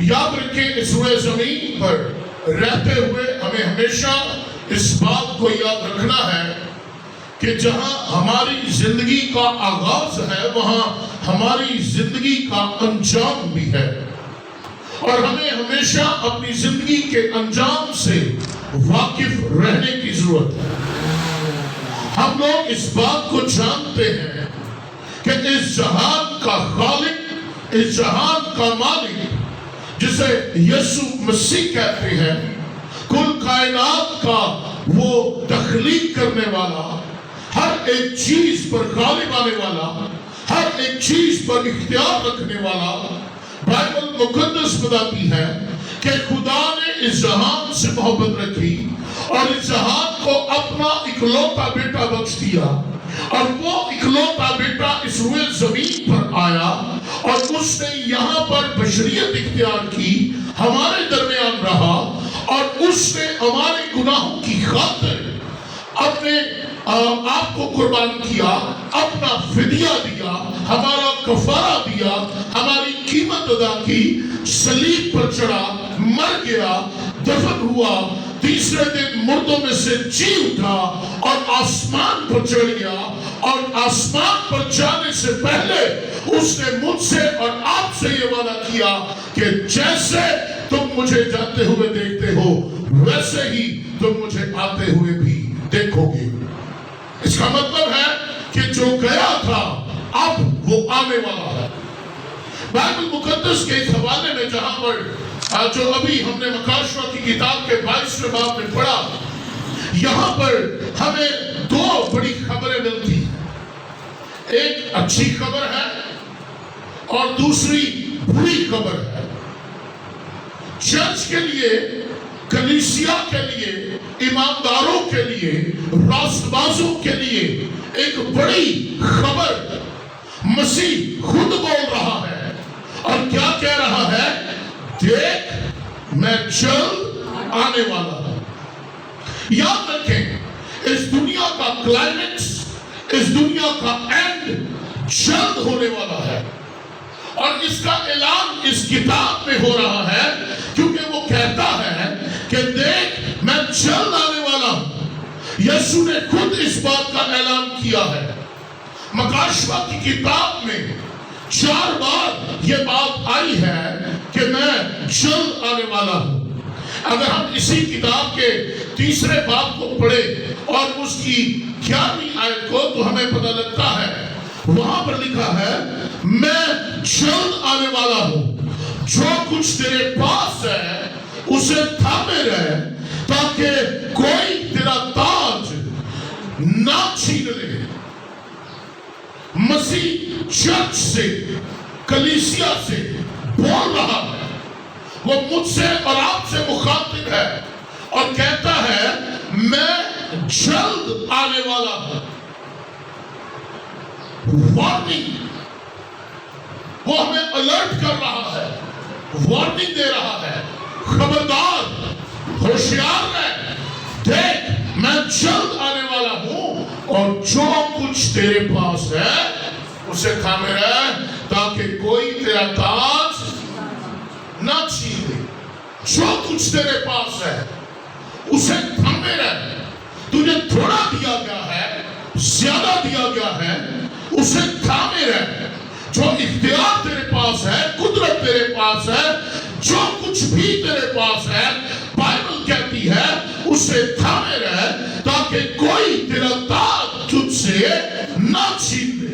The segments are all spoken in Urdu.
یاد رکھیں اس روئے زمین پر رہتے ہوئے ہمیں ہمیشہ اس بات کو یاد رکھنا ہے کہ جہاں ہماری زندگی کا آغاز ہے وہاں ہماری زندگی کا انجام بھی ہے، اور ہمیں ہمیشہ اپنی زندگی کے انجام سے واقف رہنے کی ضرورت ہے۔ ہم لوگ اس بات کو جانتے ہیں کہ اس جہان کا خالق، اس جہان کا مالک جسے یسوع مسیح کہتے ہیں، کل کائنات کا وہ تخلیق کرنے والا، ہر ایک چیز پر غالب آنے والا، ہر ایک چیز پر اختیار رکھنے والا، بائبل مقدس بتاتی ہے کہ خدا نے اس جہان سے محبت رکھی اور اس جہان کو اپنا اکلوتا بیٹا بخش دیا، اور وہ اکلوتا بیٹا اس روئے زمین پر آیا اور اس نے یہاں پر بشریت اختیار کی، ہمارے درمیان رہا، اور اس نے ہمارے گناہوں کی خاطر اپنے آپ کو قربان کیا، اپنا فدیہ دیا، ہمارا کفارہ دیا، ہماری قیمت ادا کی، صلیب پر چڑھا، مر گیا، دفن ہوا، تیسرے دن مردوں میں سے جی اٹھا اور آسمان پر چڑھ گیا، اور آسمان پر جانے سے پہلے اس نے مجھ سے اور آپ سے یہ وعدہ کیا کہ جیسے تم مجھے جاتے ہوئے دیکھتے ہو ویسے ہی تم مجھے آتے ہوئے بھی دیکھو گے۔ اس کا مطلب ہے کہ جو گیا تھا اب وہ آنے والا ہے۔ بائبل مقدس کے اس حوالے میں جہاں پر جو ابھی ہم نے مکاشوہ کی کتاب کے 22ویں باب میں پڑھا، یہاں پر ہمیں دو بڑی خبریں ملتی ہیں، ایک اچھی خبر ہے اور دوسری بری خبر ہے۔ چرچ کے لیے، کلیسیا کے لیے، ایمانداروں کے لیے، راست بازوں کے لیے ایک بڑی خبر مسیح خود بول رہا ہے، اور کیا کہہ رہا ہے؟ دیکھ میں جلد آنے والا ہوں۔ یاد رکھیں اس دنیا کا کلائمیکس، اس دنیا کا اینڈ جلد ہونے والا ہے، اور اس کا اعلان اس کتاب میں ہو رہا ہے، کیونکہ وہ کہتا ہے کہ دیکھ میں جلد آنے والا ہوں۔ یسوع نے خود اس بات کا اعلان کیا ہے۔ مکاشوہ کی کتاب میں 4 بار یہ بات آئی ہے کہ میں جلد آنے والا ہوں۔ اگر ہم اسی کتاب کے 3 باب کو پڑھیں اور اس کی 11ویں آیت کو، تو ہمیں پتہ لگتا ہے وہاں پر لکھا ہے میں جلد آنے والا ہوں، جو کچھ تیرے پاس ہے اسے تھامے رہے تاکہ کوئی تیرا تاج نہ چھین لے۔ مسیح چرچ سے، کلیسیا سے بول رہا ہے، وہ مجھ سے اور آپ سے مخاطب ہے اور کہتا ہے میں جلد آنے والا ہوں۔ وارننگ، وہ ہمیں الرٹ کر رہا ہے، وارننگ دے رہا ہے، خبردار، ہوشیار رہ، دیکھ میں جلد آنے والا ہوں، اور جو کچھ تیرے پاس ہے اسے تھامے رہ تاکہ کوئی تیرا تاج نہ چھین لے۔ جو کچھ تیرے پاس ہے اسے تھامے رہ، تجھے تھوڑا دیا گیا ہے، زیادہ دیا گیا ہے، اسے تھامے رہ۔ جو اختیار تیرے پاس ہے، قدرت تیرے پاس ہے، جو کچھ بھی تیرے پاس ہے، بائبل کہتی ہے اسے تھامے رہ تاکہ کوئی تیرا تاج تجھ سے نہ چھین لے۔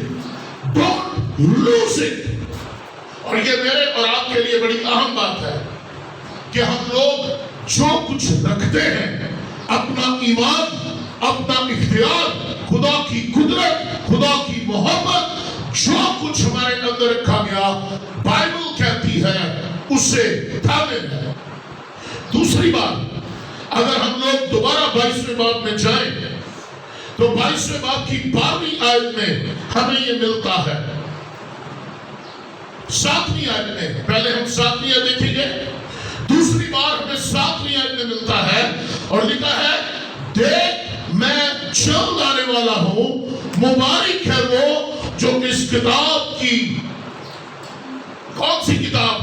Don't lose it۔ اور یہ میرے اور آپ کے لیے بڑی اہم بات ہے کہ ہم لوگ جو کچھ رکھتے ہیں، اپنا ایمان، اپنا اختیار، خدا کی قدرت، خدا کی محبت، جو کچھ ہمارے اندر رکھا گیا، بائبل کہتی ہے اسے تھامے رہیں۔ دوسری بات، اگر ہم لوگ دوبارہ 22ویں باب میں جائیں تو 22ویں باب کی 12ویں آیت میں ہمیں یہ ملتا ہے۔ 7ویں آیت میں، پہلے ہم 7ویں آیت دیکھیں گے، دوسری بار ہمیں 7ویں آیت میں ملتا ہے اور لکھا ہے دیکھ میں جلد آنے والا ہوں، مبارک ہے وہ جو اس کتاب کی، کون سی کتاب؟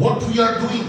What we are doing,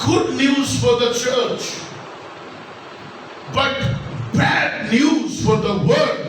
Good news for the church, but bad news for the world.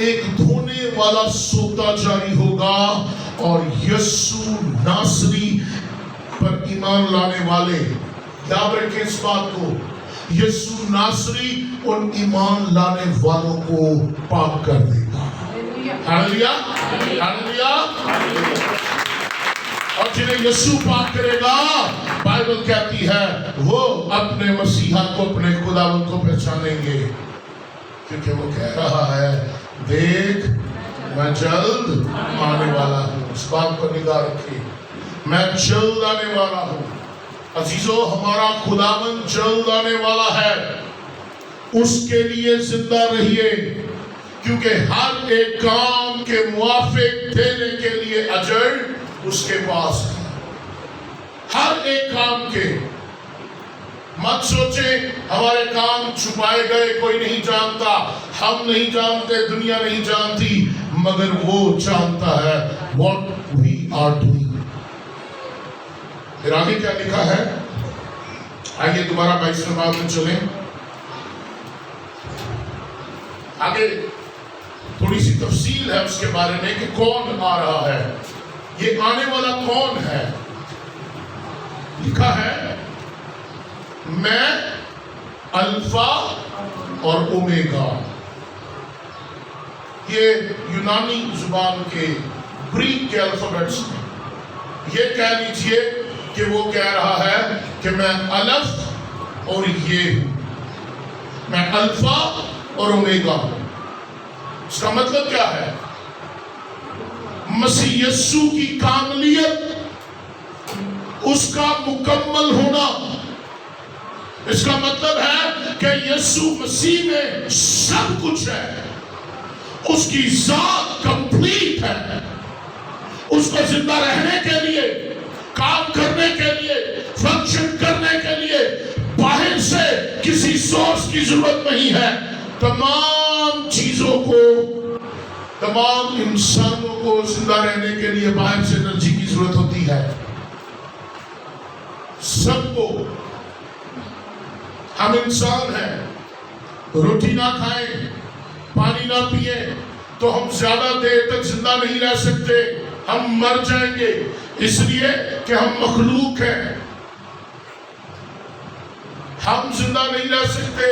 ایک دھونے والا سوتا جاری ہوگا اور یسوع ناصری پر ایمان لانے والے، یاد رکھیں اس بات کو، یسوع ناصری ان ایمان لانے والوں کو پاک کر دے گا۔ Hallelujah, hallelujah. اور جنہیں یسوع پاک کرے گا، بائبل کہتی ہے وہ اپنے مسیحا کو، اپنے خداوند کو پہچانیں گے، کیونکہ وہ کہہ رہا ہے دیکھ میں جلد آنے والا ہوں۔ اس بات پر نگاہ رکھیے، میں جلد آنے والا ہوں۔ عزیزو، ہمارا خداوند جلد آنے والا ہے، اس کے لیے زندہ رہیے، کیونکہ ہر ایک کام کے موافق دینے کے لیے اجر اس کے پاس ہے۔ ہر ایک کام کے، مت سوچیں ہمارے کام چھپائے گئے، کوئی نہیں جانتا، ہم نہیں جانتے، دنیا نہیں جانتی، مگر وہ جانتا ہے what we are doing۔ پھر آگے کیا لکھا ہے؟ آئیے دوبارہ 22 باب میں چلیں۔ آگے تھوڑی سی تفصیل ہے اس کے بارے میں کہ کون آ رہا ہے، یہ آنے والا کون ہے۔ لکھا ہے میں الفا اور اومیگا۔ یہ یونانی زبان کے گریک کے الفابیٹس میں، یہ کہہ لیجئے کہ وہ کہہ رہا ہے کہ میں الف اور یہ ہوں، میں الفا اور اومیگا ہوں۔ اس کا مطلب کیا ہے؟ مسیح یسوع کی کاملیت، اس کا مکمل ہونا، اس کا مطلب ہے کہ یسوع مسیح میں سب کچھ ہے، اس کی ذات کمپلیٹ ہے، اس کو زندہ رہنے کے لیے، کام کرنے کے لیے، فنکشن کرنے کے لیے باہر سے کسی سورس کی ضرورت نہیں ہے۔ تمام چیزوں کو، تمام انسانوں کو زندہ رہنے کے لیے باہر سے انرجی کی ضرورت ہوتی ہے، سب کو۔ ہم انسان ہیں، روٹی نہ کھائیں، پانی نہ پئیں تو ہم زیادہ دیر تک زندہ نہیں رہ سکتے، ہم مر جائیں گے، اس لیے کہ ہم مخلوق ہیں۔ ہم زندہ نہیں رہ سکتے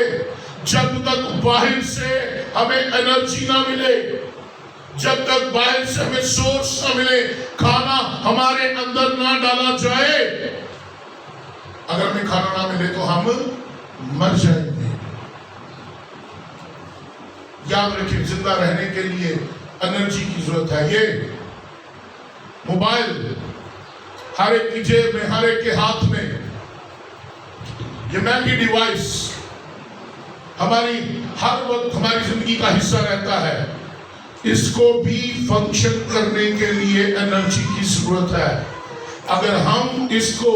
جب تک باہر سے ہمیں انرجی نہ ملے، جب تک باہر سے ہمیں سورس نہ ملے، کھانا ہمارے اندر نہ ڈالا جائے۔ اگر ہمیں کھانا نہ ملے تو ہم مر جائیں گے۔ یاد رکھیں، زندہ رہنے کے لیے انرجی کی ضرورت ہے۔ یہ موبائل ہر ایک کی جیب میں، ہر ایک کے ہاتھ میں، یہ مہنگی ڈیوائس ہماری ہر وقت ہماری زندگی کا حصہ رہتا ہے، اس کو بھی فنکشن کرنے کے لیے انرجی کی ضرورت ہے۔ اگر ہم اس کو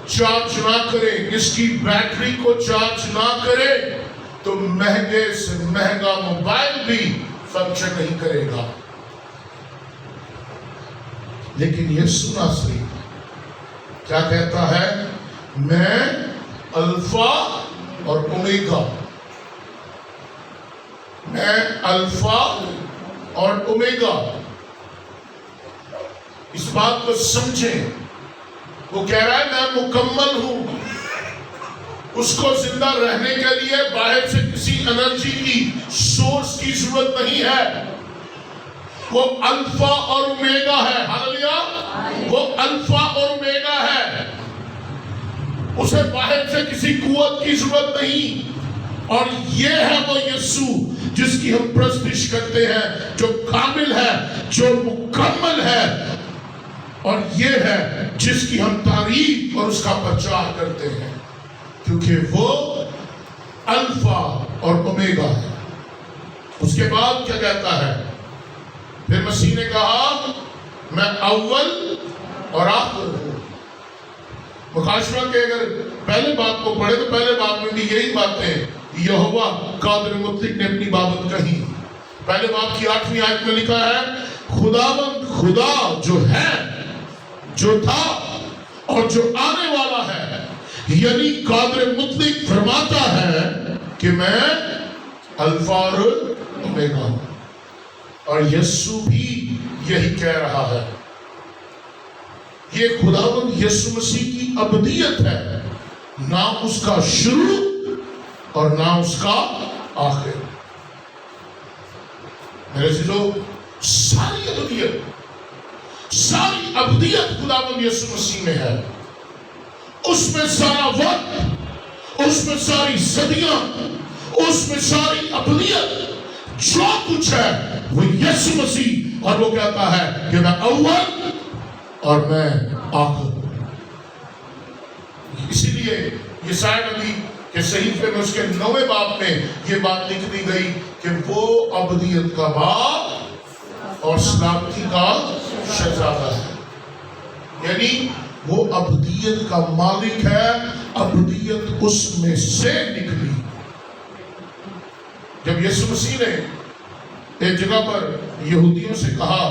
چارج نہ کریں، اس کی بیٹری کو چارج نہ کریں تو مہنگے سے مہنگا موبائل بھی فنکشن نہیں کرے گا۔ لیکن یسوع ناصری کیا کہتا ہے؟ میں الفا اور اومیگا، میں الفا اور اومیگا۔ اس بات کو سمجھیں، وہ کہہ رہا ہے میں مکمل ہوں، اس کو زندہ رہنے کے لیے باہر سے کسی انرجی کی سورس کی ضرورت نہیں ہے۔ وہ الفا اور اومیگا ہے۔ ہاللویا، وہ الفا اور اومیگا ہے، اسے باہر سے کسی قوت کی ضرورت نہیں۔ اور یہ ہے وہ یسوع جس کی ہم پرستش کرتے ہیں، جو کامل ہے، جو مکمل ہے، اور یہ ہے جس کی ہم تعریف اور اس کا پرچار کرتے ہیں، کیونکہ وہ الفا اور اومیگا ہے۔ اس کے بعد کیا کہتا ہے؟ پھر مسیح نے کہا میں اول اور آخر ہوں۔ مکاشفہ کے اگر پہلے باب کو پڑھے تو پہلے باب میں بھی یہی باتیں یہوہ قادر مطلق نے اپنی بابت کہی۔ پہلے باب کی 8ویں آیت میں لکھا ہے خداوند خدا جو ہے، جو تھا اور جو آنے والا ہے، یعنی قادر مطلق فرماتا ہے کہ میں الفا اور اومیگا ہوں۔ اور یسوع بھی یہی کہہ رہا ہے. یہ خداوند یسوع مسیح کی ابدیت ہے، نہ اس کا شروع اور نہ اس کا آخر. میرے عزیزو، ساری ابدیت خداوند یسوع مسیح میں ہے. اس میں سارا وقت، اس میں ساری صدیاں، اس میں ساری ابدیت، جو کچھ ہے وہ یسوع مسیح. اور وہ کہتا ہے کہ میں اول اور میں آخر. اسی لیے یسایا نبی کے صحیفے میں اس کے 9ویں باب میں یہ بات لکھ دی گئی کہ وہ ابدیت کا باپ اور سلامتی کا شہزادہ ہے. یعنی وہ ابدیت کا مالک ہے. ابدیت اس میں سے نکلی. جب یسوع مسیح نے ایک جگہ پر یہودیوں سے کہا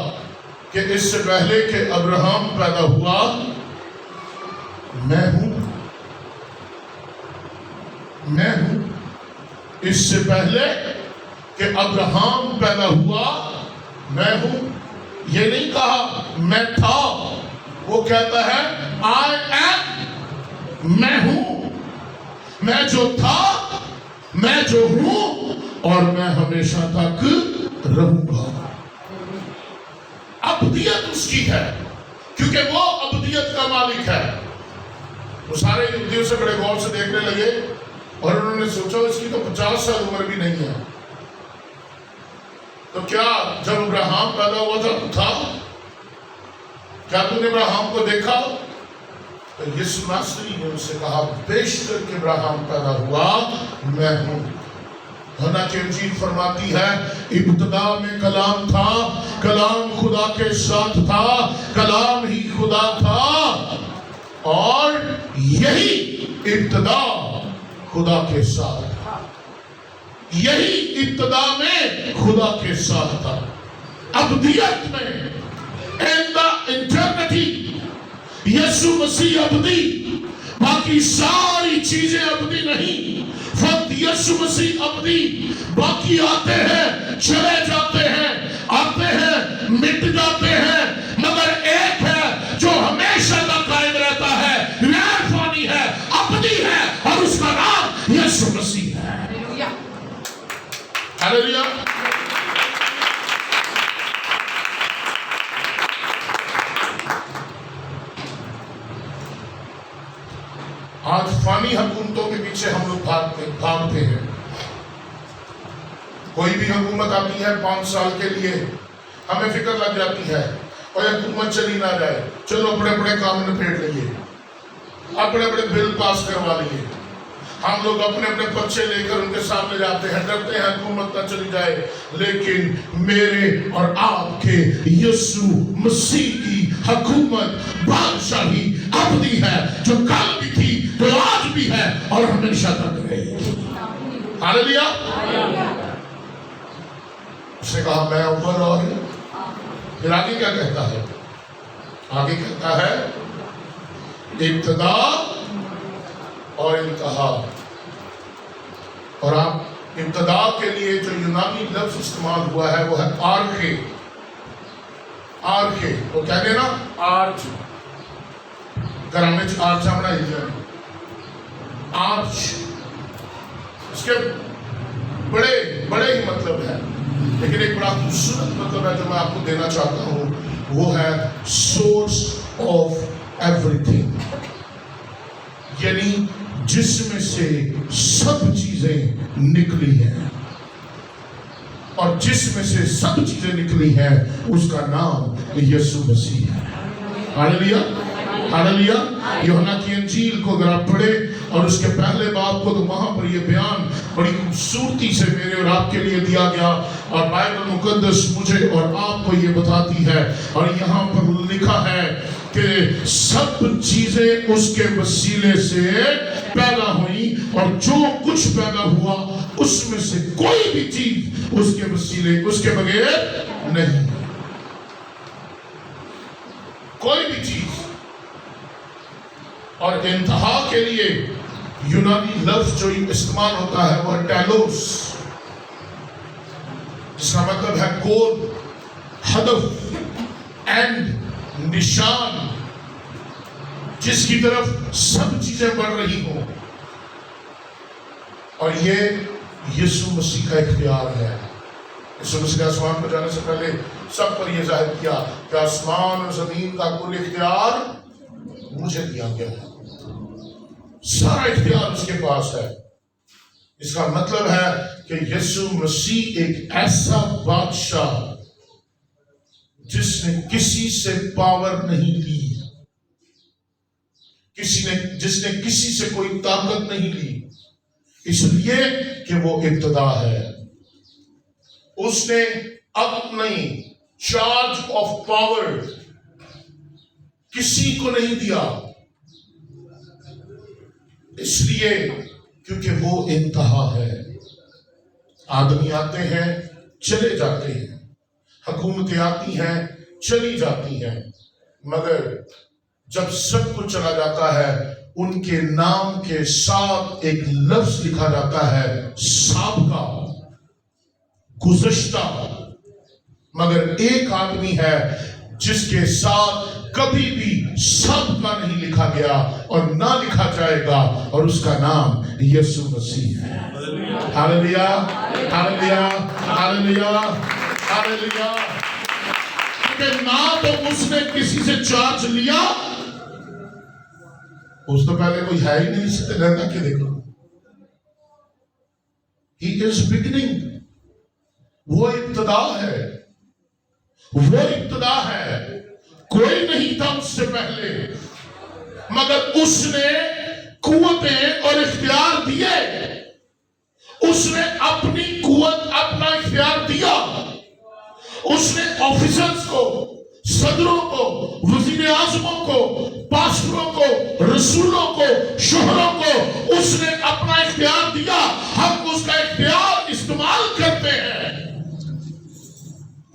کہ اس سے پہلے کہ ابراہم پیدا ہوا میں ہوں، اس سے پہلے کہ ابراہم پیدا ہوا میں ہوں. یہ نہیں کہا میں تھا، وہ کہتا ہے I am، میں ہوں، میں جو تھا، میں جو ہوں، اور میں ہمیشہ تک رہوں گا. ابدیت اس کی ہے کیونکہ وہ ابدیت کا مالک ہے. وہ سارے یہودیوں سے بڑے غور سے دیکھنے لگے اور انہوں نے سوچا اس کی تو 50 سال عمر بھی نہیں ہے. تو کیا جب ابراہم پیدا ہوا تھا تو تھا؟ کیا تم نے ابراہم کو دیکھا؟ تو یسوع ناصری نے ان سے کہا بیشتر کہ ابراہم پیدا ہوا میں ہوں. حالانکہ انجیل فرماتی ہے ابتدا میں کلام تھا، کلام خدا کے ساتھ تھا، کلام ہی خدا تھا، اور یہی ابتدا خدا کے ساتھ تھا. یہی ابتدا میں خدا کے ساتھ تھا. ابدیت میں in the eternity یسوع مسیح ابدی، باقی ساری چیزیں ابدی نہیں. فقط یسوع مسیح ابدی، باقی آتے ہیں چلے جاتے ہیں، آتے ہیں مٹ جاتے ہیں، مگر ایک ہے جو ہمیشہ تک قائم رہتا ہے، غیر فانی ہے، ابدی ہے، اور اس کا نام یسوع مسیح ہے. ہاللویا. آج فانی حکومتوں کے پیچھے ہم لوگ بھاگتے ہیں. کوئی بھی حکومت آتی ہے 5 سال کے لیے، ہمیں فکر لگ جاتی ہے اور یہ حکومت چلی نہ جائے، چلو بڑے بڑے کام نپیٹ لئیے، اب بڑے بڑے بل پاس کروا لیے. ہم لوگ اپنے اپنے پرچے لے کر ان کے سامنے جاتے ہیں، ڈرتے ہیں حکومت نہ چلی جائے. لیکن میرے اور آپ کے یسوع مسیح کی حکومت بادشاہی ابدی ہے، جو کل بھی تھی، جو آج بھی ہے، اور ہمیشہ تک رہے گی. ہاللویا. اس نے کہا میں اول اور پھر آگے کیا کہتا ہے؟ آگے کہتا ہے ابتدا اور انتہا. اور آپ ابتدا کے لیے جو یونانی لفظ استعمال ہوا ہے وہ ہے آرکے. آرکے وہ کیا دینا؟ آرچ. گرامج آرچ ہمارا ہی جانے آرچ، اس کے بڑے ہی مطلب ہے، لیکن ایک بڑا خوبصورت مطلب ہے جو میں آپ کو دینا چاہتا ہوں، وہ ہے سورس آف ایوری تھنگ. یعنی جس میں سے سب چیزیں نکلی ہیں، اور جس میں سے سب چیزیں نکلی ہیں اس کا نام یسوع مسیح ہے. ہاللویا. ہاللویا. یوحنا کی انجیل کو اگر آپ پڑھیں اور اس کے پہلے باب کو، تو وہاں پر یہ بیان بڑی خوبصورتی سے میرے اور آپ کے لیے دیا گیا، اور بائبل مقدس مجھے اور آپ کو یہ بتاتی ہے، اور یہاں پر لکھا ہے کہ سب چیزیں اس کے وسیلے سے پیدا ہوئی، اور جو کچھ پیدا ہوا اس میں سے کوئی بھی چیز اس کے وسیلے، اس کے بغیر نہیں، کوئی بھی چیز. اور انتہا کے لیے یونانی لفظ جو استعمال ہوتا ہے وہ ٹیلوس، جس کا مطلب ہے گول. ہدف اینڈ نشان جس کی طرف سب چیزیں بڑھ رہی ہوں، اور یہ یسوع مسیح کا اختیار ہے۔ یسوع مسیح نے آسمان پر جانے سے پہلے سب پر یہ ظاہر کیا کہ آسمان اور زمین کا کل اختیار مجھے دیا گیا ہے، سارا اختیار اس کے پاس ہے۔ اس کا مطلب ہے کہ یسوع مسیح ایک ایسا بادشاہ جس نے کسی سے پاور نہیں لی، جس نے کسی سے کوئی طاقت نہیں لی، اس لیے کہ وہ ابتدا ہے۔ اس نے اپنی چارج آف پاور کسی کو نہیں دیا، اس لیے کیونکہ وہ انتہا ہے۔ آدمی آتے ہیں چلے جاتے ہیں، حکومتیں آتی ہیں چلی جاتی ہیں، مگر جب سب کچھ چلا جاتا ہے ان کے نام کے ساتھ ایک لفظ لکھا جاتا ہے، سابقہ، گزشتہ۔ مگر ایک آدمی ہے جس کے ساتھ کبھی بھی سابقہ نہیں لکھا گیا اور نہ لکھا جائے گا، اور اس کا نام یسوع مسیح ہے۔ Hallelujah, hallelujah, hallelujah, hallelujah. کہ نہ تو اس نے کسی سے چارج لیا، اس تو پہلے کوئی ہے ہی نہیں، اس سے رہتا کہ دیکھو He is beginning، وہ ابتدا ہے، وہ ابتدا ہے، کوئی نہیں تھا اس سے پہلے، مگر اس نے قوتیں اور اختیار دیے، اس نے اپنی قوت، اپنا اختیار دیا، اس نے آفیسرز کو، صدروں کو، وزیر اعظموں کو، پاسٹروں کو، رسولوں کو، شوہروں کو اس نے اپنا اختیار دیا۔ ہم اس کا اختیار استعمال کرتے ہیں،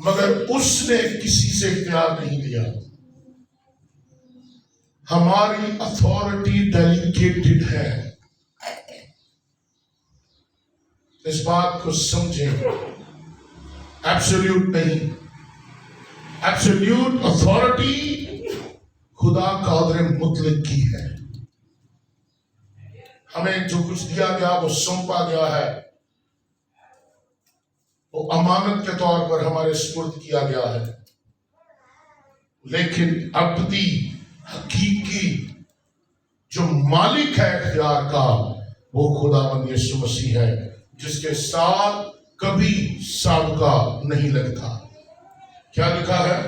مگر اس نے کسی سے اختیار نہیں لیا۔ ہماری اتھارٹی ڈیلیگیٹڈ ہے، اس بات کو سمجھیں، ایبسولوٹ نہیں۔ ایبسولوٹ اتھارٹی خدا قادر مطلق کی ہے۔ ہمیں جو کچھ دیا گیا وہ سونپا گیا ہے، وہ امانت کے طور پر ہمارے سپرد کیا گیا ہے، لیکن ابدی حقیقی جو مالک ہے اختیار کا وہ خداوند یسوع مسیح ہے، جس کے ساتھ کبھی سابقہ نہیں لگتا۔ کیا لکھا ہے؟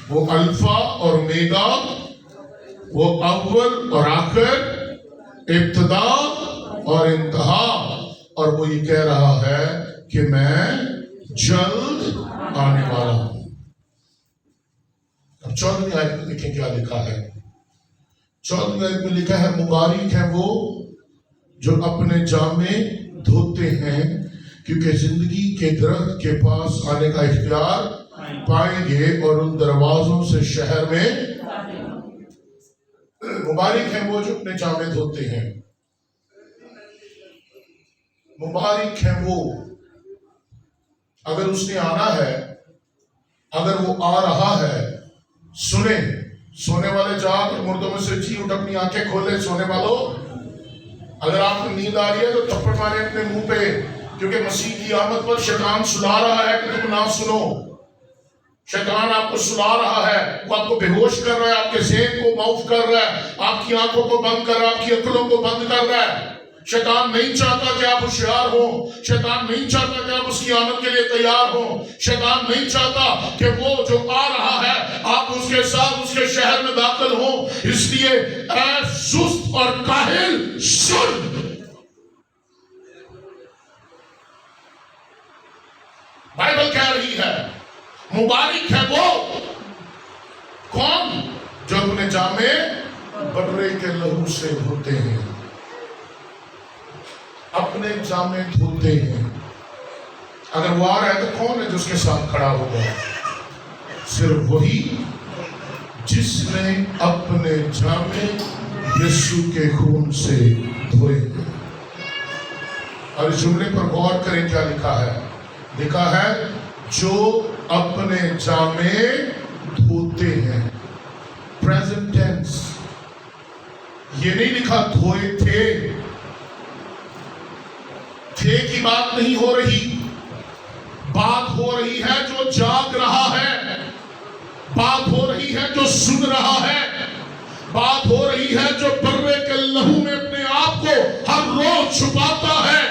وہ الفا اور اومیگا، وہ اول اور آخر، ابتدا اور انتہا، اور وہ یہ کہہ رہا ہے کہ میں جلد آنے والا ہوں۔ اب 14ویں آیت میں دیکھیں کیا لکھا ہے۔ 14ویں آیت میں لکھا ہے، مبارک ہیں وہ جو اپنے جامے دھوتے ہیں، کیونکہ زندگی کے درخت کے پاس آنے کا اختیار پائیں گے، اور ان دروازوں سے شہر میں مبارک ہیں وہ جو اپنے جامے دھوتے ہیں۔ مبارک ہیں وہ، اگر اس نے آنا ہے، اگر وہ آ رہا ہے، سنیں، سونے والے جاگ، مردوں میں سے جی اٹھ، اپنی آنکھیں کھولے سونے والوں۔ اگر آپ کو نیند آ رہی ہے تو تھپڑ مارے اپنے منہ پہ، کیونکہ مسیح کی آمد پر شیطان سلا رہا ہے کہ تم نہ سنو۔ شیطان آپ کو سلا رہا ہے، وہ آپ کو بے ہوش کر رہا ہے، آپ کے ذہن کو معاف کر رہا ہے، آپ کی آنکھوں کو بند کر رہا ہے، آپ کی عقلوں کو بند کر رہا ہے۔ شیطان نہیں چاہتا کہ آپ ہوشیار ہوں، شیطان نہیں چاہتا کہ آپ اس کی آمد کے لیے تیار ہوں، شیطان نہیں چاہتا کہ وہ جو آ رہا ہے آپ اس کے ساتھ اس کے شہر میں داخل ہوں۔ اس لیے اے سست اور کاہل سن، بائبل کہہ رہی ہے مبارک ہے وہ کون جو اپنے جامے بکرے کے لہو سے دھوتے ہیں، اپنے جامے دھوتے ہیں۔ اگر وہ آ رہا ہے تو کون ہے جو اس کے ساتھ کھڑا ہوگا؟ صرف وہی جس نے اپنے جامے یسوع کے خون سے دھوئے۔ اور اس جملے پر غور کریں کیا لکھا ہے۔ لکھا ہے جو اپنے جامے دھوتے ہیں. پریزنٹ ٹینس، یہ نہیں لکھا دھوئے تھے. تھے کی بات نہیں ہو رہی، بات ہو رہی ہے جو جاگ رہا ہے، بات ہو رہی ہے جو سن رہا ہے، بات ہو رہی ہے جو برے کے لہو میں اپنے آپ کو ہر روز چھپاتا ہے،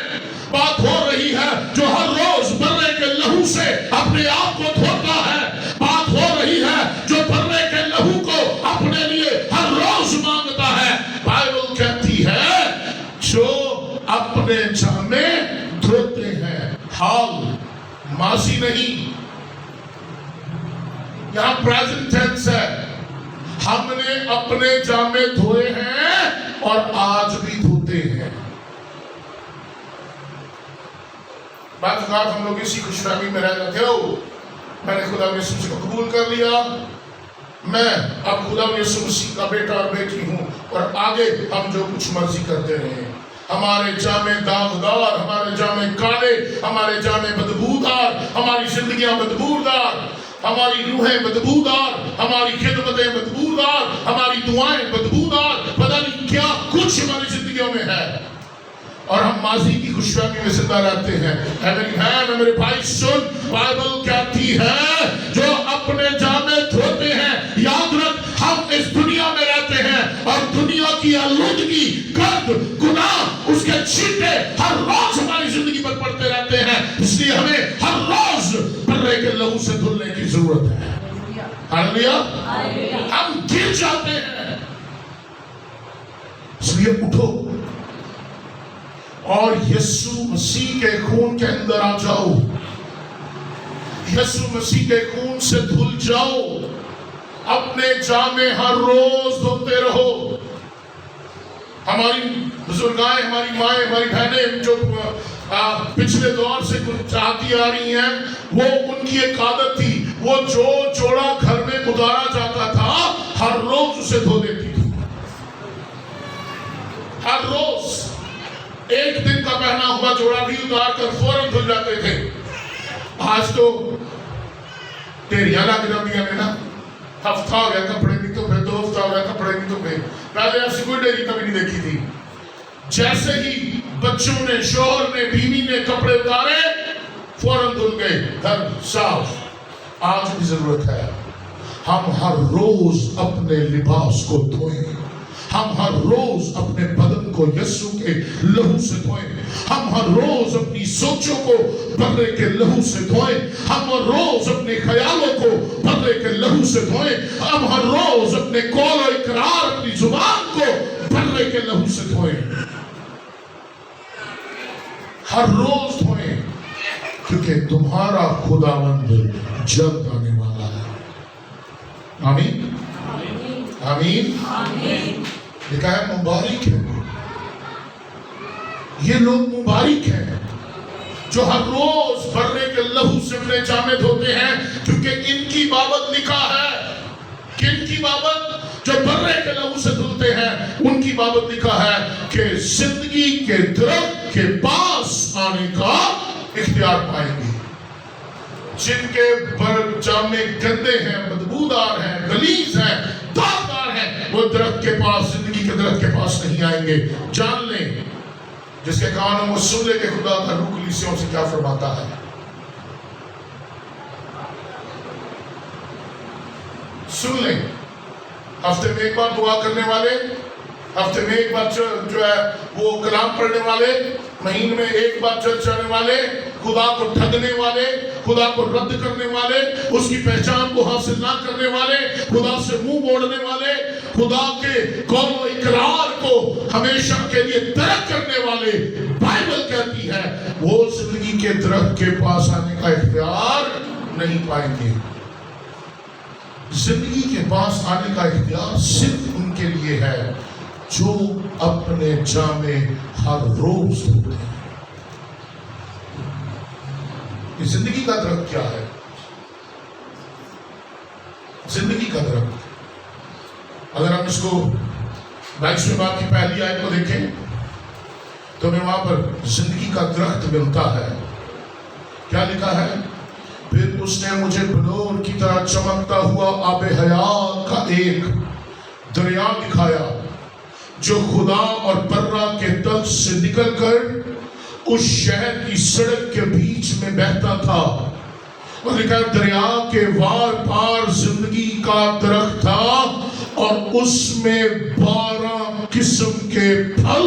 بات ہو رہی ہے جو ہر روز برے کے لہو سے اپنے آپ کو دھوتا ہے، بات ہو رہی ہے جو برے کے لہو کو اپنے لیے ہر روز مانگتا ہے. بائبل کہتی ہے جو اپنے جامے دھوتے ہیں. حال ماضی نہیں، یہاں پریزنٹ ٹینس ہے. ہم نے اپنے جامے دھوئے ہیں اور آج بھی دھوتے ہیں. بعض اوقات ہم لوگ اسی خوش فہمی میں رہ جاتے ہو، میں نے خدا یسوع مسیح کو قبول کر لیا، میں اب خدا یسوع مسیح کا بیٹا اور بیٹی ہوں، اور آگے ہم جو کچھ مرضی کرتے رہے. ہمارے جامے داغدار، ہمارے جامے کالے، ہمارے جامے بدبودار، ہماری زندگیاں بدبودار، ہماری روحیں بدبودار، ہماری خدمتیں بدبودار، ہماری دعائیں بدبودار، پتہ نہیں کیا کچھ ہماری زندگیوں میں ہے، اور ہم ماضی کی خوش فہمی میں زندہ رہتے ہیں. اے میری بہن، اے میرے بھائی، سن، بائبل کہتی ہے جو اپنے جامے دھوتے ہیں. یاد رکھ، ہم اس دنیا میں رہتے ہیں اور دنیا کی آلودگی، گند، گناہ، اس کے چھینٹے ہر روز ہماری زندگی پر پڑتے رہتے ہیں. اس لیے ہمیں ہر روز برے کے لہو سے دھلنے کی ضرورت ہے. ہاللویا. ہم گر جاتے ہیں، اس لیے اٹھو اور یسوع مسیح کے خون کے اندر آ جاؤ، یسوع مسیح کے خون سے دھل جاؤ. اپنے جامے ہر روز دھوتے رہو. ہماری بزرگائیں، ہماری مائیں، ہماری بہنیں جو پچھلے دور سے چاہتی آ رہی ہیں، وہ ان کی ایک عادت تھی، وہ جو جوڑا گھر میں اتارا جاتا تھا ہر روز اسے دھو دیتی تھی. ہر روز ایک دن کا پہنا ہوا جوڑا بھی اتار کر فوراً دھل جاتے تھے. آج تو ٹیریاں لگ جاتی ہیں نا، ہفتہ ہو گیا کپڑے نہیں تو پھر 2 ہفتہ ہو گیا کپڑے نہیں تو پھر. پہلے ایسی کوئی ڈیری کبھی نہیں دیکھی تھی. جیسے ہی بچوں نے، شوہر نے، بیوی نے کپڑے اتارے فوراً دھل گئے، گھر صاف. آج بھی ضرورت ہے ہم ہر روز اپنے لباس کو دھوئیں، ہم ہر روز اپنے بدن کو یسوع کے لہو سے دھوئیں، ہم ہر روز اپنی سوچوں کو برے کے لہو سے دھوئیں، ہم ہر روز اپنے خیالوں کو برے کے لہو سے دھوئیں، ہم ہر روز اپنے قول و اقرار، اپنی زبان کو برے کے لہو سے دھوئیں. ہر روز دھوئیں، کیونکہ تمہارا خداوند جلد آنے والا ہے. آمین آمین آمین. لکھا ہے مبارک ہے یہ لوگ، مبارک ہیں جو ہر روز برے کے لہو سے اپنے جامے دھوتے ہیں، کیونکہ ان کی بابت لکھا ہے. کن کی بابت؟ جو برے کے لہو سے دھلتے ہیں، ان کی بابت لکھا ہے کہ زندگی کے درخت کے پاس آنے کا اختیار پائیں گے. جن کے جامے گندے ہیں، بدبودار ہیں، غلیظ ہیں، داغدار ہیں، وہ درخت کے پاس، زندگی کے درخت کے پاس نہیں آئیں گے. جان لیں، جس کے کانوں وہ سن لے کہ خدا کا روح کلیسیوں سے کیا فرماتا ہے. سن لیں. ہفتے میں ایک بار دعا کرنے والے، ہفتے میں ایک بار جو ہے وہ کلام پڑھنے والے، مہینے میں ایک بار چرچ جانے والے، خدا کو ٹھگنے والے، خدا کو رد کرنے والے، اس کی پہچان کو حاصل نہ کرنے والے، خدا سے منہ موڑنے والے، خدا کے قول و اقرار کو ہمیشہ کے لیے ترک کرنے والے، بائبل کہتی ہے وہ زندگی کے درخت کے پاس آنے کا اختیار نہیں پائیں گے. زندگی کے پاس آنے کا اختیار صرف ان کے لیے ہے جو اپنے جامے ہر روز دھوتے ہیں. یہ زندگی کا درخت کیا ہے؟ زندگی کا درخت، اگر ہم اس کو 22ویں باب کی پہلی آیت کو دیکھیں تو ہمیں وہاں پر زندگی کا درخت ملتا ہے. کیا لکھا ہے؟ پھر اس نے مجھے بلور کی طرح چمکتا ہوا آب حیات کا ایک دریا دکھایا جو خدا اور پرہ کے تل سے نکل کر اس شہر کی سڑک کے بیچ میں بہتا تھا، اور لکھا دریا کے وار پار زندگی کا درخت تھا اور اس میں 12 قسم کے پھل